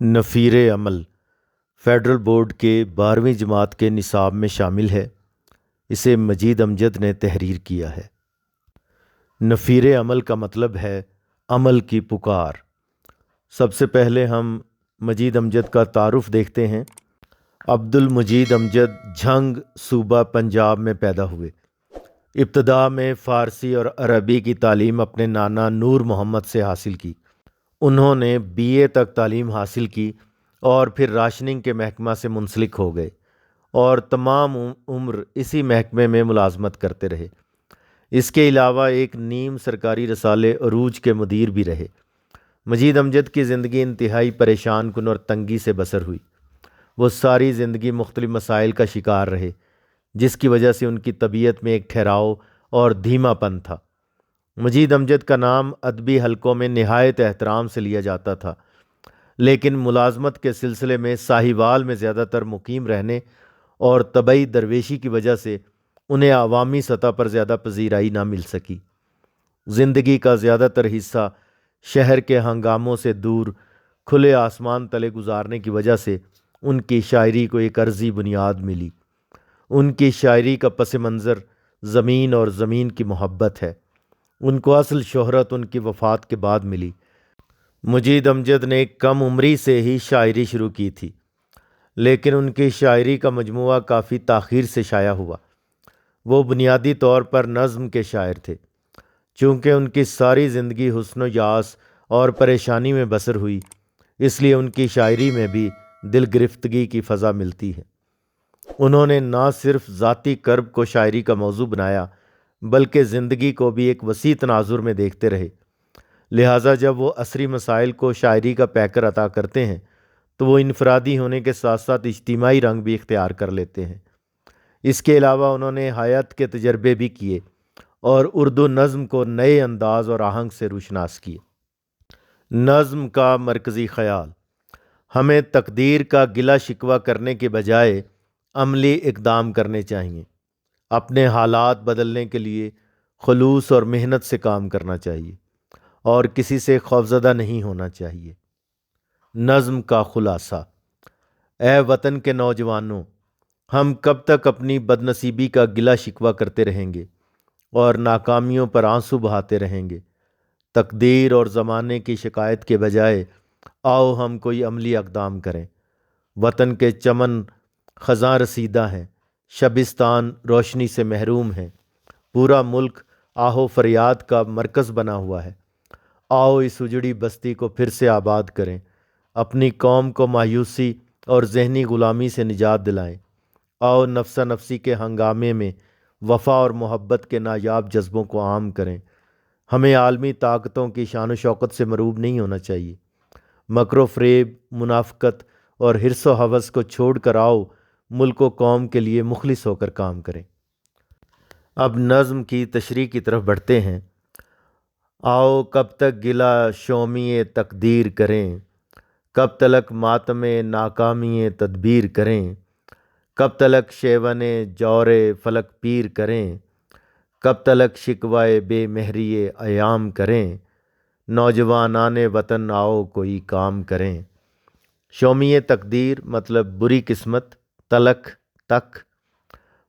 نفیر عمل federal board کے 12ویں جماعت کے نصاب میں شامل ہے۔ اسے مجید امجد نے تحریر کیا ہے۔ نفیر عمل کا مطلب ہے عمل کی پکار۔ سب سے پہلے ہم مجید امجد کا تعارف دیکھتے ہیں۔ عبد المجید امجد جھنگ صوبہ پنجاب میں پیدا ہوئے۔ ابتدا میں فارسی اور عربی کی تعلیم اپنے نانا نور محمد سے حاصل کی۔ انہوں نے BA تک تعلیم حاصل کی اور پھر راشننگ کے محکمہ سے منسلک ہو گئے اور تمام عمر اسی محکمے میں ملازمت کرتے رہے۔ اس کے علاوہ ایک نیم سرکاری رسالے عروج کے مدیر بھی رہے۔ مجید امجد کی زندگی انتہائی پریشان کن اور تنگی سے بسر ہوئی۔ وہ ساری زندگی مختلف مسائل کا شکار رہے، جس کی وجہ سے ان کی طبیعت میں ایک ٹھہراؤ اور دھیما پن تھا۔ مجید امجد کا نام ادبی حلقوں میں نہایت احترام سے لیا جاتا تھا، لیکن ملازمت کے سلسلے میں ساہیوال میں زیادہ تر مقیم رہنے اور طبعی درویشی کی وجہ سے انہیں عوامی سطح پر زیادہ پذیرائی نہ مل سکی۔ زندگی کا زیادہ تر حصہ شہر کے ہنگاموں سے دور کھلے آسمان تلے گزارنے کی وجہ سے ان کی شاعری کو ایک عرضی بنیاد ملی۔ ان کی شاعری کا پس منظر زمین اور زمین کی محبت ہے۔ ان کو اصل شہرت ان کی وفات کے بعد ملی۔ مجید امجد نے کم عمری سے ہی شاعری شروع کی تھی، لیکن ان کی شاعری کا مجموعہ کافی تاخیر سے شائع ہوا۔ وہ بنیادی طور پر نظم کے شاعر تھے۔ چونکہ ان کی ساری زندگی حسن و یاس اور پریشانی میں بسر ہوئی، اس لیے ان کی شاعری میں بھی دل گرفتگی کی فضا ملتی ہے۔ انہوں نے نہ صرف ذاتی کرب کو شاعری کا موضوع بنایا، بلکہ زندگی کو بھی ایک وسیع تناظر میں دیکھتے رہے۔ لہٰذا جب وہ عصری مسائل کو شاعری کا پیکر عطا کرتے ہیں تو وہ انفرادی ہونے کے ساتھ ساتھ اجتماعی رنگ بھی اختیار کر لیتے ہیں۔ اس کے علاوہ انہوں نے حیات کے تجربے بھی کیے اور اردو نظم کو نئے انداز اور آہنگ سے روشناس کیے۔ نظم کا مرکزی خیال: ہمیں تقدیر کا گلہ شکوہ کرنے کے بجائے عملی اقدام کرنے چاہیے۔ اپنے حالات بدلنے کے لیے خلوص اور محنت سے کام کرنا چاہیے اور کسی سے خوفزدہ نہیں ہونا چاہیے۔ نظم کا خلاصہ: اے وطن کے نوجوانوں، ہم کب تک اپنی بدنصیبی کا گلہ شکوہ کرتے رہیں گے اور ناکامیوں پر آنسو بہاتے رہیں گے؟ تقدیر اور زمانے کی شکایت کے بجائے آؤ ہم کوئی عملی اقدام کریں۔ وطن کے چمن خزاں رسیدہ ہیں، شبستان روشنی سے محروم ہیں، پورا ملک آہو فریاد کا مرکز بنا ہوا ہے۔ آؤ اس اجڑی بستی کو پھر سے آباد کریں، اپنی قوم کو مایوسی اور ذہنی غلامی سے نجات دلائیں۔ آؤ نفسا نفسی کے ہنگامے میں وفا اور محبت کے نایاب جذبوں کو عام کریں۔ ہمیں عالمی طاقتوں کی شان و شوکت سے مروب نہیں ہونا چاہیے۔ مکر و فریب، منافقت اور حرص و ہوس کو چھوڑ کر آؤ ملک و قوم کے لیے مخلص ہو کر کام کریں۔ اب نظم کی تشریح کی طرف بڑھتے ہیں۔ آؤ کب تک گلہ شومی تقدیر کریں، کب تلک ماتم ناکامی تدبیر کریں، کب تلک شیون جور فلک پیر کریں، کب تلک شکوائے بے مہری ایام کریں، نوجوانان وطن آؤ کوئی کام کریں۔ شومی تقدیر مطلب بری قسمت، تلک تک،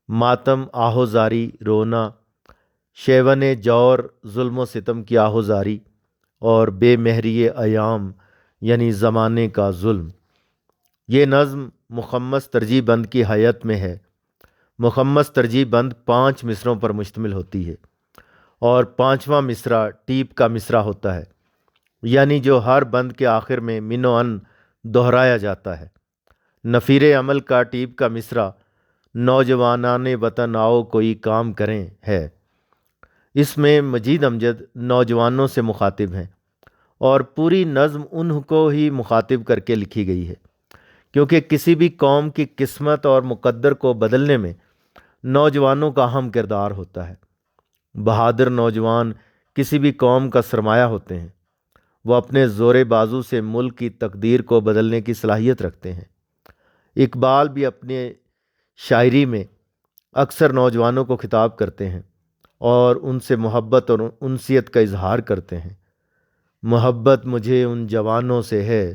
ماتم آہوزاری رونا، شیون جور ظلم و ستم کی آہوزاری، اور بے مہری ایام یعنی زمانے کا ظلم۔ یہ نظم مخمس ترجیح بند کی حیت میں ہے۔ مخمس ترجیح بند 5 مصروں پر مشتمل ہوتی ہے اور 5واں مصرع ٹیپ کا مصرع ہوتا ہے، یعنی جو ہر بند کے آخر میں من و عن دہرایا جاتا ہے۔ نفیر عمل کا ٹیپ کا مصرع نوجوانان وطن آؤ کوئی کام کریں ہے۔ اس میں مجید امجد نوجوانوں سے مخاطب ہیں اور پوری نظم ان کو ہی مخاطب کر کے لکھی گئی ہے، کیونکہ کسی بھی قوم کی قسمت اور مقدر کو بدلنے میں نوجوانوں کا اہم کردار ہوتا ہے۔ بہادر نوجوان کسی بھی قوم کا سرمایہ ہوتے ہیں۔ وہ اپنے زور بازو سے ملک کی تقدیر کو بدلنے کی صلاحیت رکھتے ہیں۔ اقبال بھی اپنے شاعری میں اکثر نوجوانوں کو خطاب کرتے ہیں اور ان سے محبت اور انسیت کا اظہار کرتے ہیں۔ محبت مجھے ان جوانوں سے ہے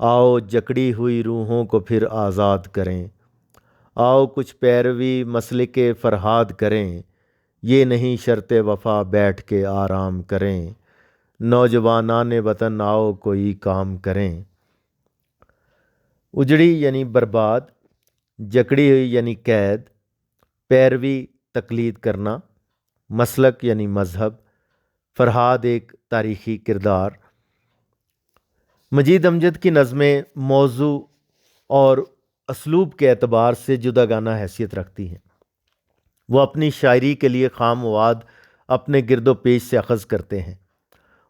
آؤ جکڑی ہوئی روحوں کو پھر آزاد کریں، آؤ کچھ پیروی مسلک فرہاد کریں، یہ نہیں شرط وفا بیٹھ کے آرام کریں، نوجوانان وطن آؤ کوئی کام کریں۔ اجڑی یعنی برباد، جکڑی ہوئی یعنی قید، پیروی تقلید کرنا، مسلک یعنی مذہب، فرہاد ایک تاریخی کردار۔ مجید امجد کی نظمیں موضوع اور اسلوب کے اعتبار سے جداگانہ حیثیت رکھتی ہیں۔ وہ اپنی شاعری کے لیے خام مواد اپنے گرد و پیش سے اخذ کرتے ہیں۔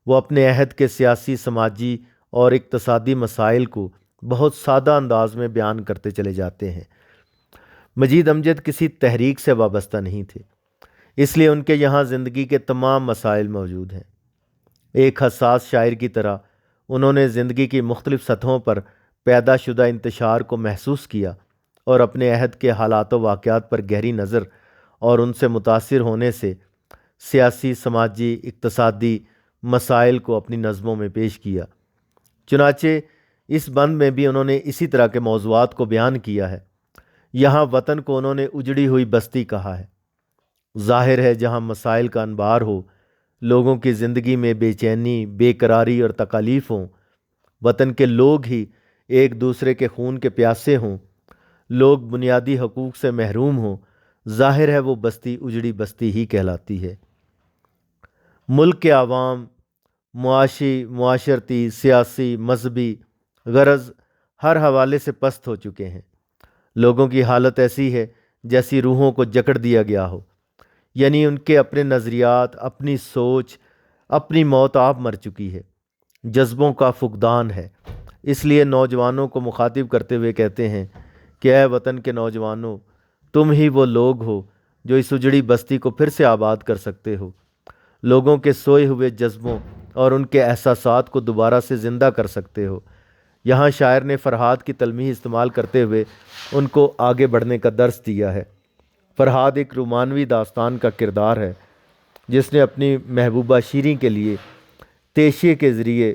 وہ اپنے عہد کے سیاسی، سماجی اور اقتصادی مسائل کو بہت سادہ انداز میں بیان کرتے چلے جاتے ہیں۔ مجید امجد کسی تحریک سے وابستہ نہیں تھے، اس لیے ان کے یہاں زندگی کے تمام مسائل موجود ہیں۔ ایک حساس شاعر کی طرح انہوں نے زندگی کی مختلف سطحوں پر پیدا شدہ انتشار کو محسوس کیا اور اپنے عہد کے حالات و واقعات پر گہری نظر اور ان سے متاثر ہونے سے سیاسی، سماجی، اقتصادی مسائل کو اپنی نظموں میں پیش کیا۔ چنانچہ اس بند میں بھی انہوں نے اسی طرح کے موضوعات کو بیان کیا ہے۔ یہاں وطن کو انہوں نے اجڑی ہوئی بستی کہا ہے۔ ظاہر ہے جہاں مسائل کا انبار ہو، لوگوں کی زندگی میں بے چینی، بے قراری اور تکالیف ہوں، وطن کے لوگ ہی ایک دوسرے کے خون کے پیاسے ہوں، لوگ بنیادی حقوق سے محروم ہوں، ظاہر ہے وہ بستی اجڑی بستی ہی کہلاتی ہے۔ ملک کے عوام معاشی، معاشرتی، سیاسی، مذہبی غرض ہر حوالے سے پست ہو چکے ہیں۔ لوگوں کی حالت ایسی ہے جیسی روحوں کو جکڑ دیا گیا ہو، یعنی ان کے اپنے نظریات، اپنی سوچ، اپنی موت آپ مر چکی ہے، جذبوں کا فقدان ہے۔ اس لیے نوجوانوں کو مخاطب کرتے ہوئے کہتے ہیں کہ اے وطن کے نوجوانوں، تم ہی وہ لوگ ہو جو اس اجڑی بستی کو پھر سے آباد کر سکتے ہو، لوگوں کے سوئے ہوئے جذبوں اور ان کے احساسات کو دوبارہ سے زندہ کر سکتے ہو۔ یہاں شاعر نے فرہاد کی تلمیح استعمال کرتے ہوئے ان کو آگے بڑھنے کا درس دیا ہے۔ فرہاد ایک رومانوی داستان کا کردار ہے جس نے اپنی محبوبہ شیریں کے لیے تیشے کے ذریعے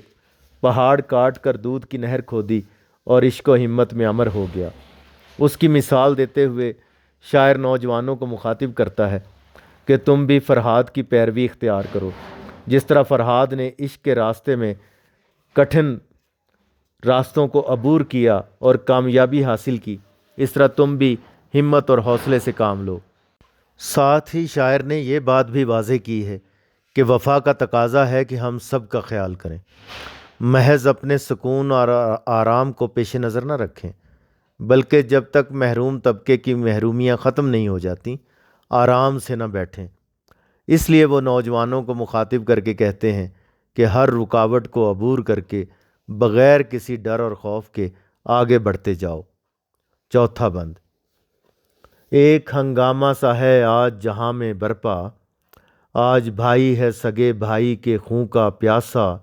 پہاڑ کاٹ کر دودھ کی نہر کھودی اور عشق و ہمت میں امر ہو گیا۔ اس کی مثال دیتے ہوئے شاعر نوجوانوں کو مخاطب کرتا ہے کہ تم بھی فرہاد کی پیروی اختیار کرو۔ جس طرح فرہاد نے عشق کے راستے میں کٹھن راستوں کو عبور کیا اور کامیابی حاصل کی، اس طرح تم بھی ہمت اور حوصلے سے کام لو۔ ساتھ ہی شاعر نے یہ بات بھی واضح کی ہے کہ وفا کا تقاضا ہے کہ ہم سب کا خیال کریں، محض اپنے سکون اور آرام کو پیش نظر نہ رکھیں، بلکہ جب تک محروم طبقے کی محرومیاں ختم نہیں ہو جاتی آرام سے نہ بیٹھیں۔ اس لیے وہ نوجوانوں کو مخاطب کر کے کہتے ہیں کہ ہر رکاوٹ کو عبور کر کے بغیر کسی ڈر اور خوف کے آگے بڑھتے جاؤ۔ چوتھا بند۔ ایک ہنگامہ سا ہے آج جہاں میں برپا، آج بھائی ہے سگے بھائی کے خون کا پیاسا،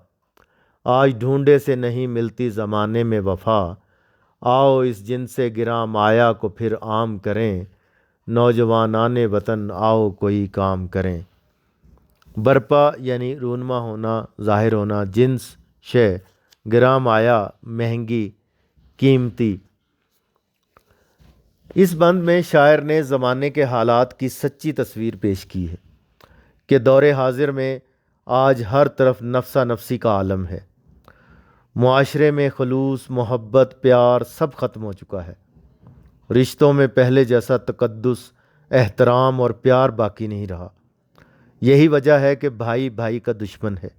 آج ڈھونڈے سے نہیں ملتی زمانے میں وفا، آؤ اس جن سے گراں مایا کو پھر عام کریں، نوجوانان وطن آؤ کوئی کام کریں۔ برپا یعنی رونما ہونا، ظاہر ہونا، جنس شے، گراں مایا مہنگی، قیمتی۔ اس بند میں شاعر نے زمانے کے حالات کی سچی تصویر پیش کی ہے کہ دور حاضر میں آج ہر طرف نفسا نفسی کا عالم ہے۔ معاشرے میں خلوص، محبت، پیار سب ختم ہو چکا ہے۔ رشتوں میں پہلے جیسا تقدس، احترام اور پیار باقی نہیں رہا۔ یہی وجہ ہے کہ بھائی بھائی کا دشمن ہے،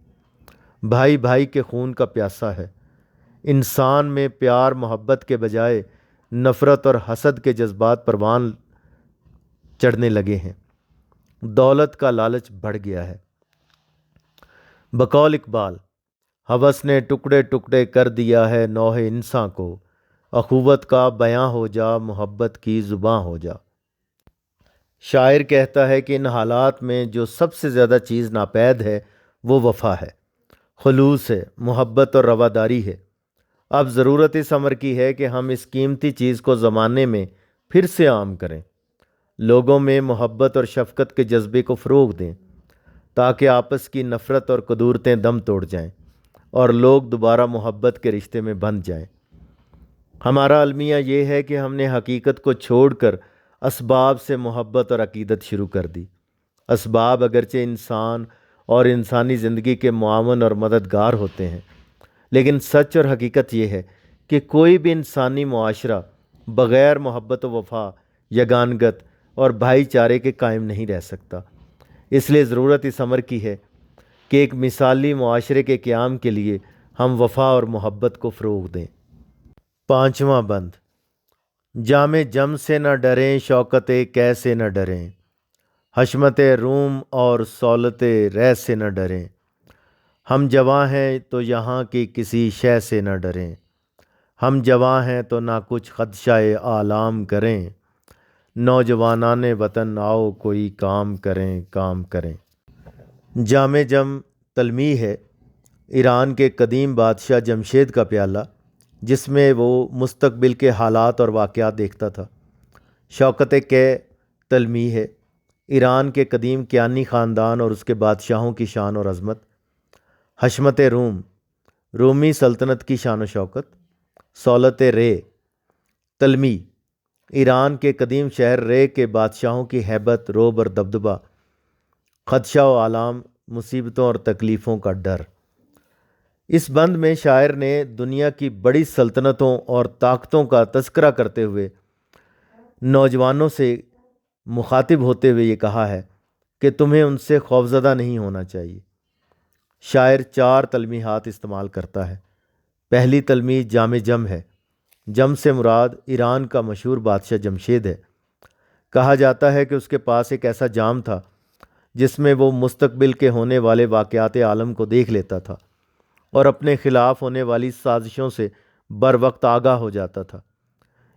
بھائی بھائی کے خون کا پیاسا ہے۔ انسان میں پیار محبت کے بجائے نفرت اور حسد کے جذبات پروان چڑھنے لگے ہیں۔ دولت کا لالچ بڑھ گیا ہے۔ بقول اقبال، ہوس نے ٹکڑے ٹکڑے کر دیا ہے نوح انساں کو، اخوت کا بیاں ہو جا، محبت کی زباں ہو جا۔ شاعر کہتا ہے کہ ان حالات میں جو سب سے زیادہ چیز ناپید ہے وہ وفا ہے، خلوص ہے، محبت اور رواداری ہے۔ اب ضرورت اس امر کی ہے کہ ہم اس قیمتی چیز کو زمانے میں پھر سے عام کریں، لوگوں میں محبت اور شفقت کے جذبے کو فروغ دیں تاکہ آپس کی نفرت اور کدورتیں دم توڑ جائیں اور لوگ دوبارہ محبت کے رشتے میں بندھ جائیں۔ ہمارا المیہ یہ ہے کہ ہم نے حقیقت کو چھوڑ کر اسباب سے محبت اور عقیدت شروع کر دی۔ اسباب اگرچہ انسان اور انسانی زندگی کے معاون اور مددگار ہوتے ہیں، لیکن سچ اور حقیقت یہ ہے کہ کوئی بھی انسانی معاشرہ بغیر محبت و وفا، یگانگت اور بھائی چارے کے قائم نہیں رہ سکتا۔ اس لیے ضرورت اس امر کی ہے کہ ایک مثالی معاشرے کے قیام کے لیے ہم وفا اور محبت کو فروغ دیں۔ پانچواں بند، جام جم سے نہ ڈریں، شوکت کیس سے نہ ڈریں، حشمت روم اور سولت رے سے نہ ڈریں، ہم جواں ہیں تو یہاں کی کسی شے سے نہ ڈریں، ہم جواں ہیں تو نہ کچھ خدشہ آلام کریں، نوجوانان وطن آؤ کوئی کام کریں کام کریں۔ جام جم تلمیح ہے ایران کے قدیم بادشاہ جمشید کا پیالہ، جس میں وہ مستقبل کے حالات اور واقعات دیکھتا تھا۔ شوکت کے تلمیح ہے ایران کے قدیم کیانی خاندان اور اس کے بادشاہوں کی شان اور عظمت۔ حشمت روم، رومی سلطنت کی شان و شوکت۔ سولت رے تلمیح، ایران کے قدیم شہر رے کے بادشاہوں کی ہیبت، رعب اور دبدبہ۔ خدشہ و آلام، مصیبتوں اور تکلیفوں کا ڈر۔ اس بند میں شاعر نے دنیا کی بڑی سلطنتوں اور طاقتوں کا تذکرہ کرتے ہوئے نوجوانوں سے مخاطب ہوتے ہوئے یہ کہا ہے کہ تمہیں ان سے خوفزدہ نہیں ہونا چاہیے۔ شاعر 4 تلمیحات استعمال کرتا ہے۔ پہلی تلمیح جام جم ہے۔ جم سے مراد ایران کا مشہور بادشاہ جمشید ہے۔ کہا جاتا ہے کہ اس کے پاس ایک ایسا جام تھا جس میں وہ مستقبل کے ہونے والے واقعات عالم کو دیکھ لیتا تھا اور اپنے خلاف ہونے والی سازشوں سے بر وقت آگاہ ہو جاتا تھا۔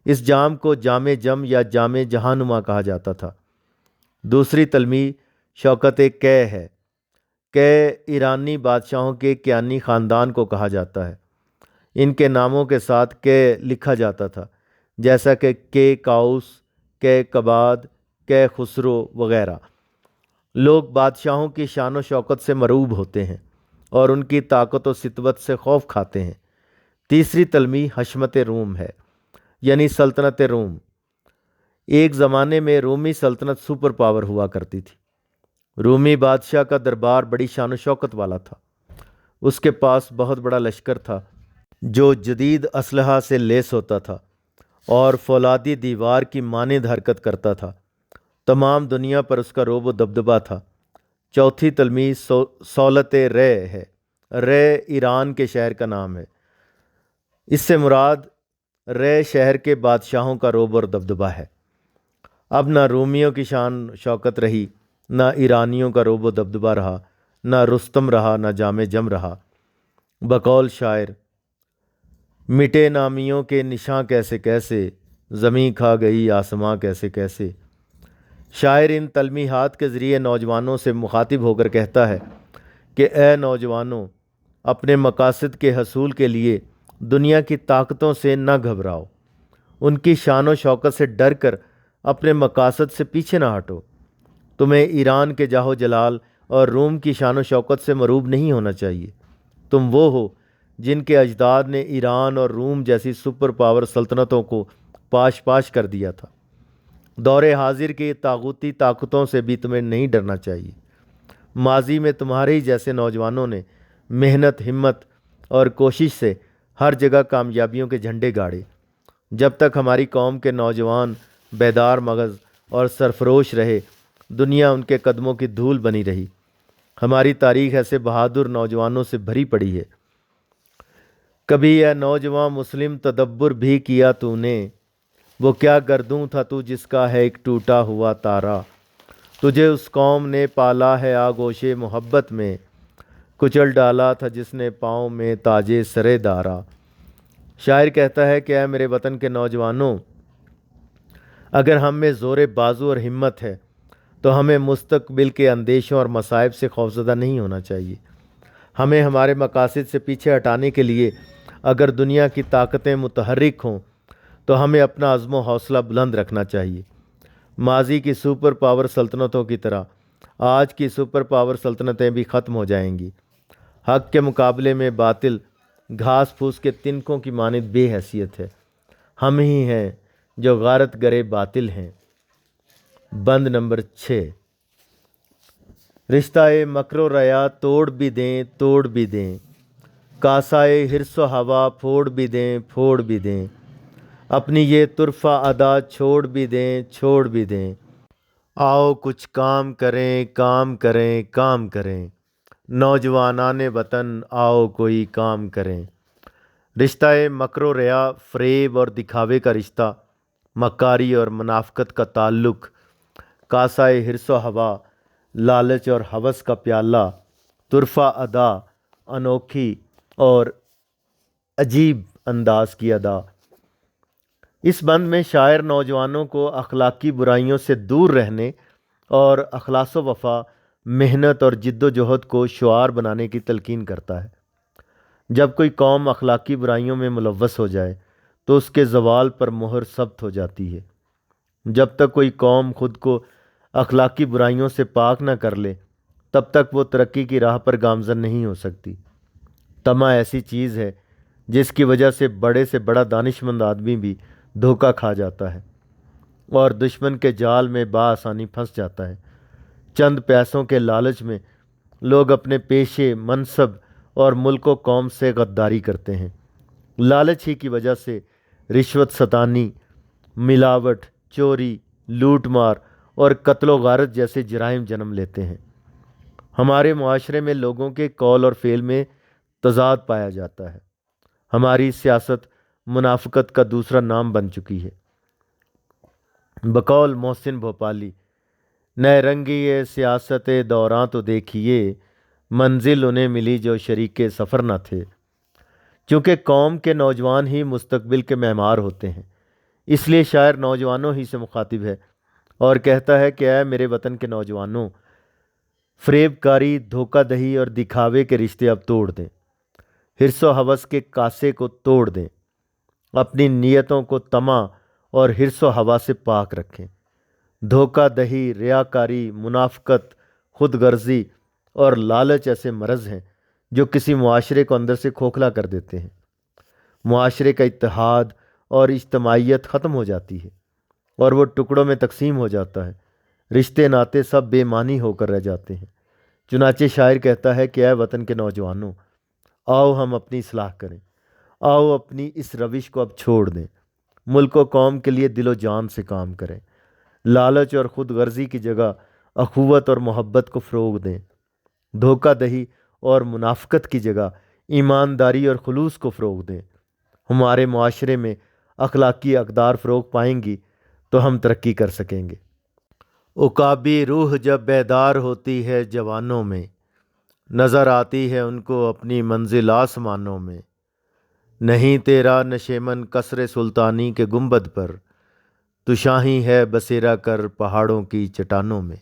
اس جام کو جام جم یا جام جہانما کہا جاتا تھا۔ دوسری تلمیح شوکت کے ہے۔ کے ایرانی بادشاہوں کے کیانی خاندان کو کہا جاتا ہے۔ ان کے ناموں کے ساتھ کے لکھا جاتا تھا، جیسا کہ کے کاؤس، کے کباد، کے خسرو وغیرہ۔ لوگ بادشاہوں کی شان و شوکت سے مرعوب ہوتے ہیں اور ان کی طاقت و سطوت سے خوف کھاتے ہیں۔ تیسری تلمیح حشمت روم ہے، یعنی سلطنت روم۔ ایک زمانے میں رومی سلطنت سپر پاور ہوا کرتی تھی۔ رومی بادشاہ کا دربار بڑی شان و شوکت والا تھا۔ اس کے پاس بہت بڑا لشکر تھا جو جدید اسلحہ سے لیس ہوتا تھا اور فولادی دیوار کی مانند حرکت کرتا تھا۔ تمام دنیا پر اس کا رعب و دبدبہ تھا۔ چوتھی تلمیح سولت رے ہے۔ رے ایران کے شہر کا نام ہے۔ اس سے مراد رے شہر کے بادشاہوں کا رعب اور دبدبہ ہے۔ اب نہ رومیوں کی شان شوکت رہی، نہ ایرانیوں کا رعب و دبدبہ رہا، نہ رستم رہا، نہ جام جم رہا۔ بقول شاعر، مٹے نامیوں کے نشاں کیسے کیسے، زمیں کھا گئی آسماں کیسے کیسے۔ شاعر ان تلمیحات کے ذریعے نوجوانوں سے مخاطب ہو کر کہتا ہے کہ اے نوجوانوں، اپنے مقاصد کے حصول کے لیے دنیا کی طاقتوں سے نہ گھبراؤ، ان کی شان و شوکت سے ڈر کر اپنے مقاصد سے پیچھے نہ ہٹو۔ تمہیں ایران کے جاہ و جلال اور روم کی شان و شوکت سے مرعوب نہیں ہونا چاہیے۔ تم وہ ہو جن کے اجداد نے ایران اور روم جیسی سپر پاور سلطنتوں کو پاش پاش کر دیا تھا۔ دور حاضر کی طاغوتی طاقتوں سے بھی تمہیں نہیں ڈرنا چاہیے۔ ماضی میں تمہارے ہی جیسے نوجوانوں نے محنت، ہمت اور کوشش سے ہر جگہ کامیابیوں کے جھنڈے گاڑے۔ جب تک ہماری قوم کے نوجوان بیدار مغز اور سرفروش رہے، دنیا ان کے قدموں کی دھول بنی رہی۔ ہماری تاریخ ایسے بہادر نوجوانوں سے بھری پڑی ہے۔ کبھی اے نوجوان مسلم تدبر بھی کیا تو نے، وہ کیا گردوں تھا تو جس کا ہے ایک ٹوٹا ہوا تارا، تجھے اس قوم نے پالا ہے آغوش محبت میں، کچل ڈالا تھا جس نے پاؤں میں تاجے سرے دارا۔ شاعر کہتا ہے کہ اے میرے وطن کے نوجوانوں، اگر ہم میں زور بازو اور ہمت ہے تو ہمیں مستقبل کے اندیشوں اور مصائب سے خوفزدہ نہیں ہونا چاہیے۔ ہمیں ہمارے مقاصد سے پیچھے ہٹانے کے لیے اگر دنیا کی طاقتیں متحرک ہوں تو ہمیں اپنا عزم و حوصلہ بلند رکھنا چاہیے۔ ماضی کی سپر پاور سلطنتوں کی طرح آج کی سپر پاور سلطنتیں بھی ختم ہو جائیں گی۔ حق کے مقابلے میں باطل گھاس پھوس کے تنکوں کی مانند بے حیثیت ہے۔ ہم ہی ہیں جو غارت گرے باطل ہیں۔ بند نمبر 6۔ رشتہ مکر و ریا توڑ بھی دیں توڑ بھی دیں، کاسائے حرص و ہوا پھوڑ بھی دیں پھوڑ بھی دیں، اپنی یہ طرفہ ادا چھوڑ بھی دیں چھوڑ بھی دیں، آؤ کچھ کام کریں کام کریں کام کریں، نوجوانان وطن آؤ کوئی کام کریں۔ رشتہ مکر و ریا فریب اور دکھاوے کا رشتہ، مکاری اور منافقت کا تعلق، کاسائے حرص و ہوا لالچ اور ہوس کا پیالہ، طرفہ ادا انوکھی اور عجیب انداز کی ادا۔ اس بند میں شاعر نوجوانوں کو اخلاقی برائیوں سے دور رہنے اور اخلاص و وفا، محنت اور جد و جہد کو شعار بنانے کی تلقین کرتا ہے۔ جب کوئی قوم اخلاقی برائیوں میں ملوث ہو جائے تو اس کے زوال پر مہر ثبت ہو جاتی ہے۔ جب تک کوئی قوم خود کو اخلاقی برائیوں سے پاک نہ کر لے تب تک وہ ترقی کی راہ پر گامزن نہیں ہو سکتی۔ طمع ایسی چیز ہے جس کی وجہ سے بڑا دانشمند آدمی بھی دھوکہ کھا جاتا ہے اور دشمن کے جال میں بآسانی پھنس جاتا ہے۔ چند پیسوں کے لالچ میں لوگ اپنے پیشے، منصب اور ملک و قوم سے غداری کرتے ہیں۔ لالچ ہی کی وجہ سے رشوت ستانی، ملاوٹ، چوری، لوٹ مار اور قتل و غارت جیسے جرائم جنم لیتے ہیں۔ ہمارے معاشرے میں لوگوں کے قول اور فعل میں تضاد پایا جاتا ہے۔ ہماری سیاست منافقت کا دوسرا نام بن چکی ہے۔ بقول محسن بھوپالی، نئے رنگی یہ سیاست دوراں تو دیکھیے، منزل انہیں ملی جو شریک سفر نہ تھے۔ چونکہ قوم کے نوجوان ہی مستقبل کے معمار ہوتے ہیں، اس لیے شاعر نوجوانوں ہی سے مخاطب ہے اور کہتا ہے کہ اے میرے وطن کے نوجوانوں، فریب کاری، دھوکہ دہی اور دکھاوے کے رشتے اب توڑ دیں، حرص و ہوس کے کاسے کو توڑ دیں، اپنی نیتوں کو طمع اور حرص و ہوا سے پاک رکھیں۔ دھوکہ دہی، ریاکاری، منافقت، خود غرضی اور لالچ ایسے مرض ہیں جو کسی معاشرے کو اندر سے کھوکھلا کر دیتے ہیں۔ معاشرے کا اتحاد اور اجتماعیت ختم ہو جاتی ہے اور وہ ٹکڑوں میں تقسیم ہو جاتا ہے۔ رشتے ناتے سب بے معنی ہو کر رہ جاتے ہیں۔ چنانچہ شاعر کہتا ہے کہ اے وطن کے نوجوانوں، آؤ ہم اپنی اصلاح کریں، آؤ اپنی اس روش کو اب چھوڑ دیں، ملک و قوم کے لیے دل و جان سے کام کریں، لالچ اور خود غرضی کی جگہ اخوت اور محبت کو فروغ دیں، دھوکہ دہی اور منافقت کی جگہ ایمانداری اور خلوص کو فروغ دیں۔ ہمارے معاشرے میں اخلاقی اقدار فروغ پائیں گی تو ہم ترقی کر سکیں گے۔ عقابی روح جب بیدار ہوتی ہے جوانوں میں، نظر آتی ہے ان کو اپنی منزل آسمانوں میں۔ نہیں تیرا نشیمن قصر سلطانی کے گنبد پر، تو شاہی ہے بسیرا کر پہاڑوں کی چٹانوں میں۔